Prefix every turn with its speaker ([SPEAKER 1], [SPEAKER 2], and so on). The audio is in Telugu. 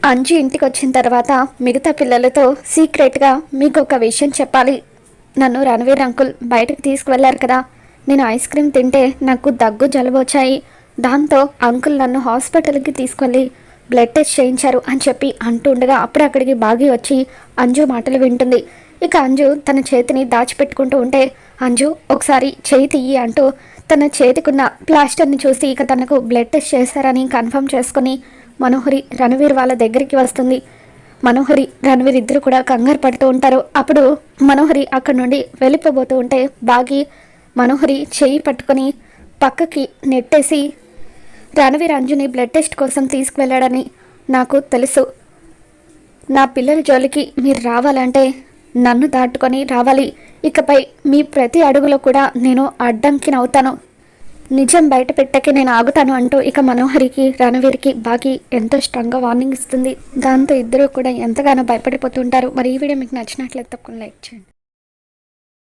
[SPEAKER 1] అంజు ఇంటికి వచ్చిన తర్వాత మిగతా పిల్లలతో సీక్రెట్గా మీకు ఒక విషయం చెప్పాలి. నన్ను రణవీర్ అంకుల్ బయటకు తీసుకువెళ్ళారు కదా, నేను ఐస్ క్రీమ్ తింటే నాకు దగ్గు జలుబు వచ్చాయి. దాంతో అంకుల్ నన్ను హాస్పిటల్కి తీసుకెళ్ళి బ్లడ్ టెస్ట్ చేయించారు అని చెప్పి అంటుండగా అప్పుడు అక్కడికి బాగి వచ్చి అంజు మాటలు వింటుంది. ఇక అంజు తన చేతిని దాచిపెట్టుకుంటూ ఉంటే, అంజు ఒకసారి చేయి తీయి అంటూ తన చేతికున్న ప్లాస్టర్ని చూసి ఇక తనకు బ్లడ్ టెస్ట్ చేశారని కన్ఫర్మ్ చేసుకుని మనోహరి రణవీర్ వాళ్ళ దగ్గరికి వస్తుంది. మనోహరి రణవీర్ ఇద్దరు కూడా కంగారు పడుతూ ఉంటారు. అప్పుడు మనోహరి అక్కడి నుండి వెళ్ళిపోబోతూ ఉంటే బాగి మనోహరి చెయ్యి పట్టుకొని పక్కకి నెట్టేసి, రణవీర్ అంజుని బ్లడ్ టెస్ట్ కోసం తీసుకువెళ్ళాడని నాకు తెలుసు. నా పిల్లల జోలికి మీరు రావాలంటే నన్ను దాటుకొని రావాలి. ఇకపై మీ ప్రతి అడుగులో కూడా నేను అడ్డంకినవుతాను. నిజం బయట పెట్టకే నేను ఆగుతాను అంటూ ఇక మనోహరికి రణవీర్కి బాగి ఎంతో స్ట్రాంగ్గా వార్నింగ్ ఇస్తుంది. దాంతో ఇద్దరు కూడా ఎంతగానో భయపడిపోతుంటారు. మరి ఈ వీడియో మీకు నచ్చినట్లయితే తప్పకుండా లైక్ చేయండి.